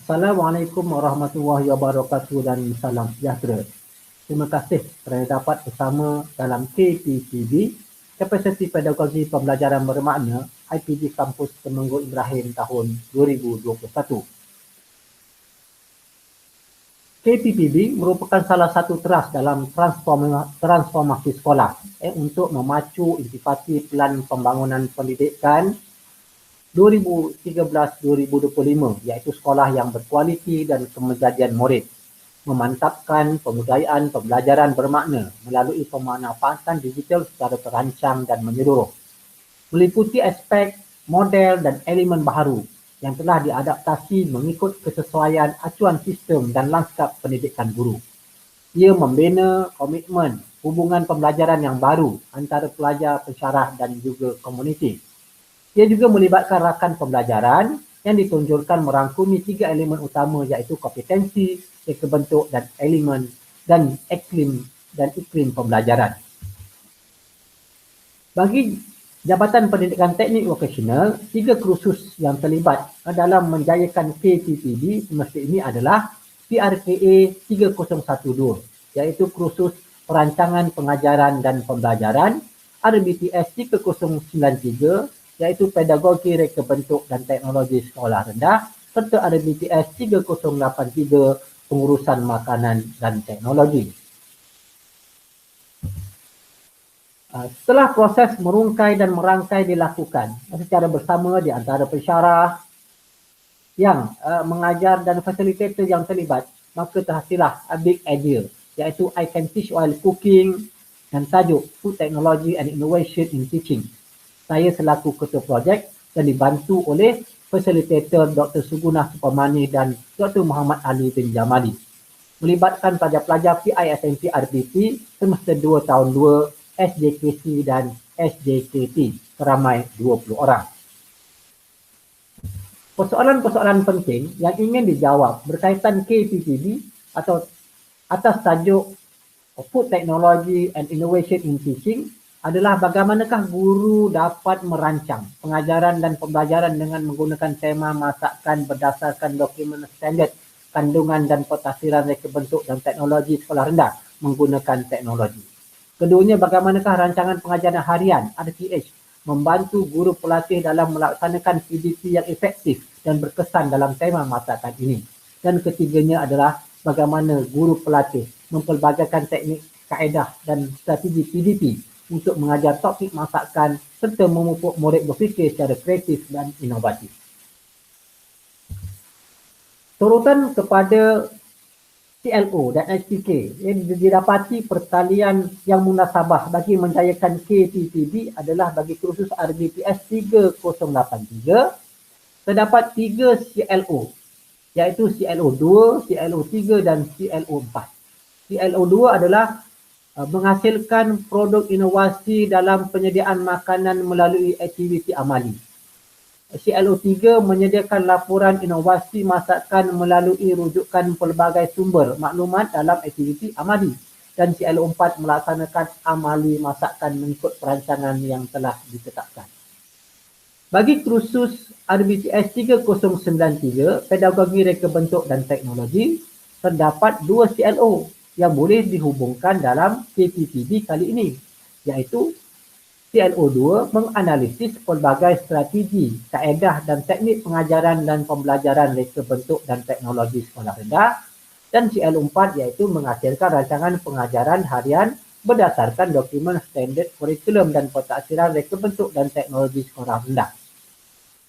Assalamualaikum warahmatullahi wabarakatuh dan salam sejahtera. Terima kasih kerana dapat bersama dalam KPPB, Kapasiti Pedagogi Pembelajaran Bermakna IPD Kampus Temenggung Ibrahim tahun 2021. KPPB merupakan salah satu teras dalam transformasi sekolah untuk memacu intipati Pelan Pembangunan Pendidikan 2013-2025, iaitu sekolah yang berkualiti dan kemenjadian murid, memantapkan pembudayaan pembelajaran bermakna melalui pemanfaatan digital secara terancang dan menyeluruh, meliputi aspek, model dan elemen baharu yang telah diadaptasi mengikut kesesuaian acuan sistem dan lanskap pendidikan guru. Ia membina komitmen hubungan pembelajaran yang baru antara pelajar, pensyarah dan juga komuniti. Ia juga melibatkan rakan pembelajaran yang ditunjukkan merangkumi 3 elemen utama iaitu kompetensi, reka bentuk dan elemen dan iklim pembelajaran. Bagi Jabatan Pendidikan Teknik Vokasional, 3 kursus yang terlibat dalam menjayakan KPPB semasa ini adalah PRKA 3012, iaitu kursus Perancangan Pengajaran dan Pembelajaran, RBTS 3093, iaitu Pedagogi Reka Bentuk dan Teknologi Sekolah Rendah, serta RBTS 3083, Pengurusan Makanan dan Teknologi. Setelah proses merungkai dan merangkai dilakukan secara bersama di antara pensyarah yang mengajar dan fasilitator yang terlibat, maka terhasillah a big idea, iaitu I Can Teach While Cooking dan tajuk Food Technology and Innovation in Teaching. Saya selaku ketua projek dan dibantu oleh fasilitator Dr. Sugunah Supamani dan Dr. Muhammad Ali bin Jamali. Melibatkan pelajar-pelajar PISMP RBT semester 2 tahun 2, SJKC dan SJKT seramai 20 orang. Persoalan-persoalan penting yang ingin dijawab berkaitan KPPB atau atas tajuk Food Technology and Innovation in Teaching adalah bagaimanakah guru dapat merancang pengajaran dan pembelajaran dengan menggunakan tema masakan berdasarkan dokumen standard kandungan dan pentafsiran reka bentuk dan teknologi sekolah rendah menggunakan teknologi. Keduanya, bagaimanakah rancangan pengajaran harian RTH membantu guru pelatih dalam melaksanakan PDP yang efektif dan berkesan dalam tema masakan ini. Dan ketiganya adalah bagaimana guru pelatih mempelbagaikan teknik, kaedah dan strategi PDP untuk mengajar topik masakan serta memupuk murid berfikir secara kreatif dan inovatif. Sorutan kepada CLO dan HPK yang didapati pertalian yang munasabah bagi menjayakan KPPB adalah bagi kursus RBTS 3083 terdapat 3 CLO, iaitu CLO2, CLO3 dan CLO4. CLO2 adalah menghasilkan produk inovasi dalam penyediaan makanan melalui aktiviti amali. CLO3 menyediakan laporan inovasi masakan melalui rujukan pelbagai sumber maklumat dalam aktiviti amali, dan CLO4 melaksanakan amali masakan mengikut perancangan yang telah ditetapkan. Bagi kursus RBTS 3093, Pedagogi Reka Bentuk dan Teknologi, terdapat 2 CLO yang boleh dihubungkan dalam KPPB kali ini, iaitu CLO2 menganalisis pelbagai strategi, kaedah dan teknik pengajaran dan pembelajaran reka bentuk dan teknologi sekolah rendah, dan CLO4 iaitu menghasilkan rancangan pengajaran harian berdasarkan dokumen standard kurikulum dan pentafsiran reka bentuk dan teknologi sekolah rendah.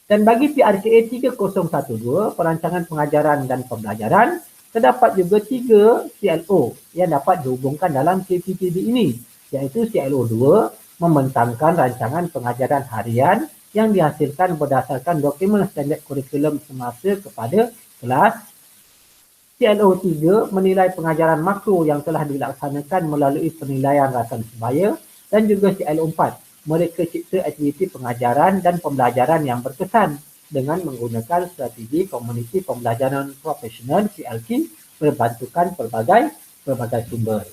Dan bagi PRKA 3012, perancangan pengajaran dan pembelajaran, terdapat juga 3 CLO yang dapat dihubungkan dalam KPPB ini, iaitu CLO2 membentangkan rancangan pengajaran harian yang dihasilkan berdasarkan dokumen standard kurikulum semasa kepada kelas. CLO3 menilai pengajaran makro yang telah dilaksanakan melalui penilaian rakan sebaya, dan juga CLO4 mereka cipta aktiviti pengajaran dan pembelajaran yang berkesan dengan menggunakan strategi komuniti pembelajaran profesional CLP berbantukan pelbagai sumber.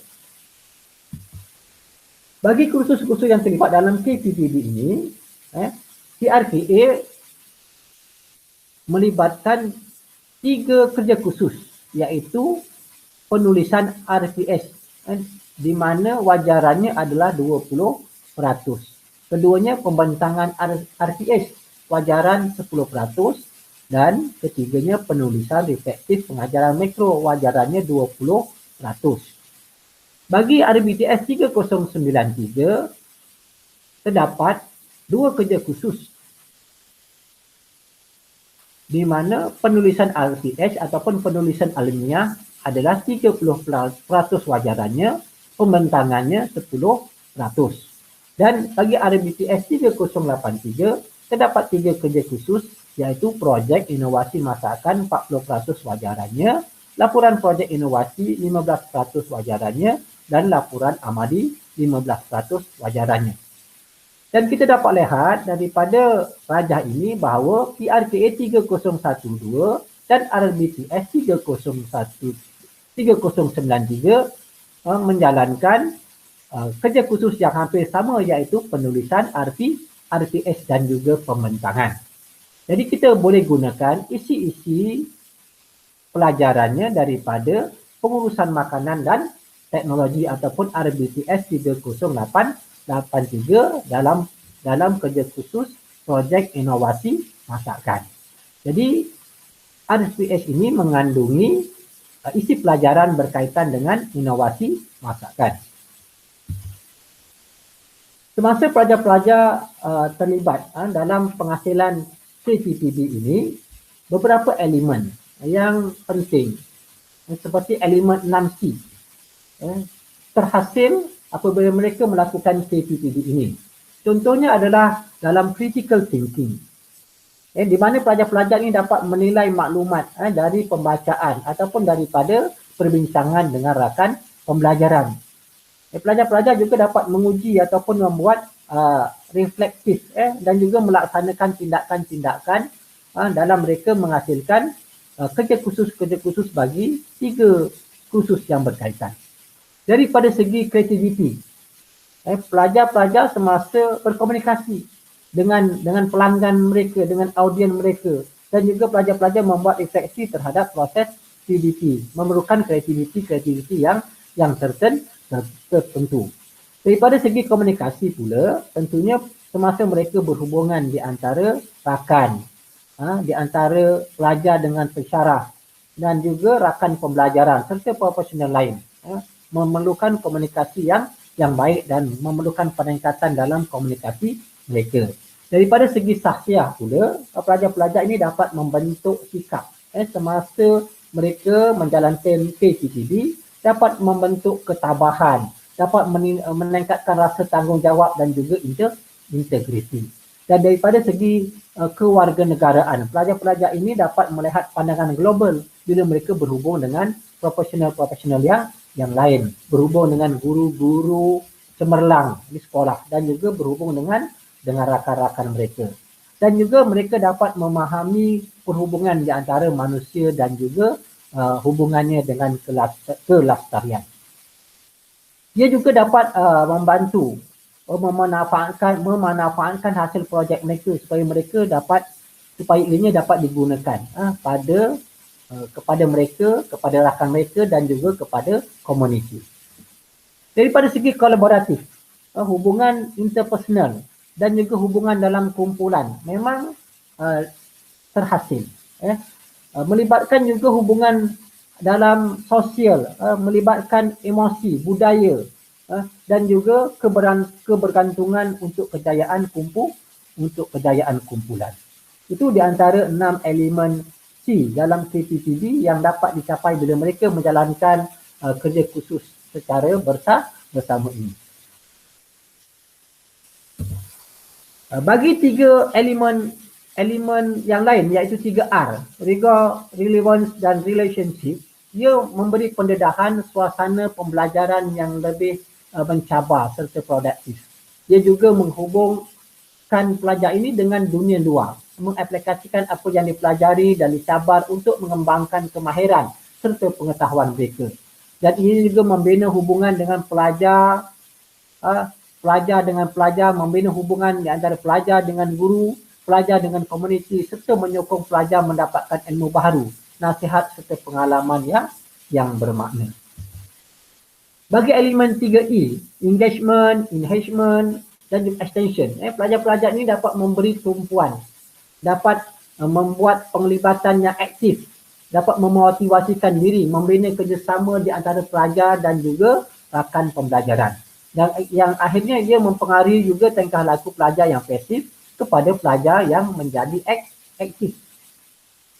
Bagi kursus-kursus yang terlibat dalam KPPB ini, PRKA melibatkan 3 kerja khusus, iaitu penulisan RPS, di mana wajarannya adalah 20%. Keduanya pembentangan RPS, wajaran 10%, dan ketiganya penulisan reflektif pengajaran mikro, wajarannya 20%. Bagi RBTS 3093 terdapat 2 kerja khusus, di mana penulisan RPS ataupun penulisan alamiah adalah 30% wajarannya, pembentangannya 10%. Dan bagi RBTS 3083 terdapat 3 kerja khusus, iaitu projek inovasi masakan 40% wajarannya, laporan projek inovasi 15% wajarannya, dan laporan amali 15% wajarannya. Dan kita dapat lihat daripada rajah ini bahawa PRKA 3012 dan RBTS 3093 menjalankan kerja khusus yang hampir sama, iaitu penulisan RPS dan juga pembentangan. Jadi kita boleh gunakan isi-isi pelajarannya daripada pengurusan makanan dan teknologi ataupun RBTS 3083 dalam kerja khusus projek inovasi masakan. Jadi RPS ini mengandungi isi pelajaran berkaitan dengan inovasi masakan. Semasa pelajar-pelajar terlibat dalam penghasilan KTPB ini, beberapa elemen yang penting seperti elemen 6C terhasil apabila mereka melakukan KTPB ini. Contohnya adalah dalam critical thinking, di mana pelajar-pelajar ini dapat menilai maklumat dari pembacaan ataupun daripada perbincangan dengan rakan pembelajaran. Pelajar-pelajar juga dapat menguji ataupun membuat reflektif dan juga melaksanakan tindakan-tindakan dalam mereka menghasilkan kerja khusus bagi 3 khusus yang berkaitan. Daripada segi kreativiti, pelajar-pelajar semasa berkomunikasi dengan pelanggan mereka, dengan audien mereka, dan juga pelajar-pelajar membuat refleksi terhadap proses PDP, memerlukan kreativiti yang tertentu. Daripada segi komunikasi pula, tentunya semasa mereka berhubungan di antara rakan, di antara pelajar dengan pensyarah dan juga rakan pembelajaran serta profesional lain, memerlukan komunikasi yang baik dan memerlukan peningkatan dalam komunikasi mereka. Daripada segi sahsiah pula, pelajar-pelajar ini dapat membentuk sikap semasa mereka menjalankan KTPB, dapat membentuk ketabahan, dapat meningkatkan rasa tanggungjawab dan juga integriti. Dan daripada segi kewarganegaraan, pelajar-pelajar ini dapat melihat pandangan global bila mereka berhubung dengan profesional-profesional yang lain, berhubung dengan guru-guru cemerlang di sekolah dan juga berhubung dengan rakan-rakan mereka. Dan juga mereka dapat memahami perhubungan di antara manusia dan juga hubungannya dengan kelestarian. Ia juga dapat membantu memanfaatkan hasil projek mereka supaya ianya dapat digunakan kepada mereka, kepada rakan mereka dan juga kepada komuniti. Daripada segi kolaboratif, hubungan interpersonal dan juga hubungan dalam kumpulan memang terhasil. Melibatkan juga hubungan dalam sosial, melibatkan emosi, budaya dan juga kebergantungan untuk kejayaan kumpulan. Itu di antara 6 elemen C dalam KTPB yang dapat dicapai bila mereka menjalankan kerja khusus secara bersama ini. Bagi 3 elemen yang lain, iaitu 3R, rigor, relevance dan relationship, ia memberi pendedahan suasana pembelajaran yang lebih mencabar serta produktif. Ia juga menghubungkan pelajar ini dengan dunia luar, mengaplikasikan apa yang dipelajari dan dicabar untuk mengembangkan kemahiran serta pengetahuan mereka. Dan ini juga membina hubungan dengan pelajar dengan pelajar, membina hubungan di antara pelajar dengan guru pelajar dengan komuniti serta menyokong pelajar mendapatkan ilmu baharu, nasihat serta pengalaman yang bermakna. Bagi elemen 3E, engagement, enhancement dan juga extension, pelajar-pelajar ini dapat memberi tumpuan, dapat membuat penglibatan yang aktif, dapat memotivasikan diri, membina kerjasama di antara pelajar dan juga rakan pembelajaran. Dan yang akhirnya ia mempengaruhi juga tingkah laku pelajar yang pasif kepada pelajar yang menjadi aktif.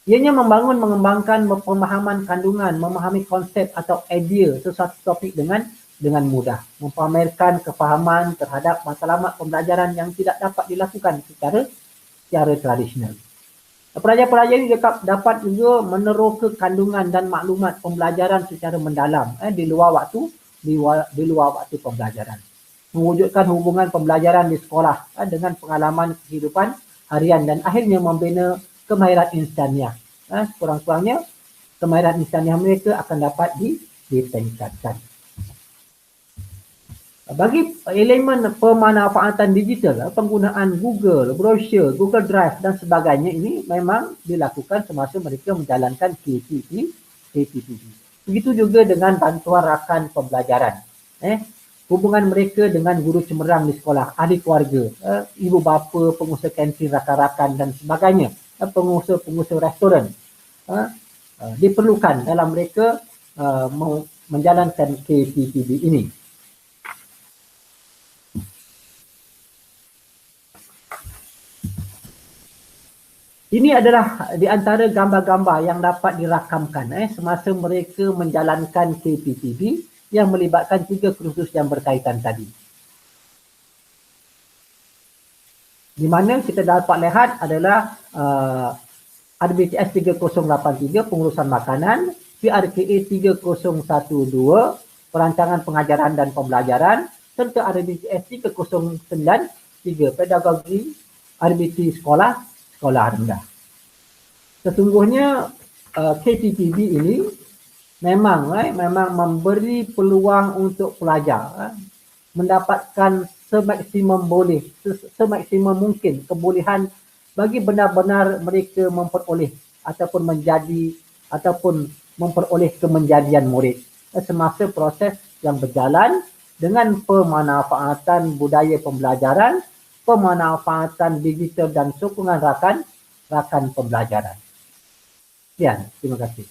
Ianya mengembangkan pemahaman kandungan, memahami konsep atau idea sesuatu topik dengan mudah, mempamerkan kefahaman terhadap matlamat pembelajaran yang tidak dapat dilakukan secara tradisional. Pelajar-pelajar ini dapat juga meneroka kandungan dan maklumat pembelajaran secara mendalam di luar waktu pembelajaran, mewujudkan hubungan pembelajaran di sekolah dengan pengalaman kehidupan harian dan akhirnya membina kemahiran insaniah. Kurang-kurangnya kemahiran insaniah mereka akan dapat ditingkatkan. Bagi elemen pemanfaatan digital, penggunaan Google, brosur, Google Drive dan sebagainya ini memang dilakukan semasa mereka menjalankan KPPB. Begitu juga dengan bantuan rakan pembelajaran. Hubungan mereka dengan guru cemerlang di sekolah, ahli keluarga, ibu bapa, pengusaha kantin, rakan-rakan dan sebagainya, pengusaha restoran diperlukan dalam mereka menjalankan KPPB ini. Ini adalah di antara gambar-gambar yang dapat dirakamkan semasa mereka menjalankan KPPB yang melibatkan 3 kursus yang berkaitan tadi. Di mana kita dapat lihat adalah RBTS 3083 pengurusan makanan, PRKA 3012 perancangan pengajaran dan pembelajaran, serta RBTS 3093 pedagogi RBT sekolah rendah. Sesungguhnya KPPB ini memang memberi peluang untuk pelajar mendapatkan semaksimum mungkin kebolehan bagi benar-benar mereka memperoleh memperoleh kemenjadian murid semasa proses yang berjalan dengan pemanfaatan budaya pembelajaran, pemanfaatan digital dan sokongan rakan pembelajaran. Sekian, terima kasih.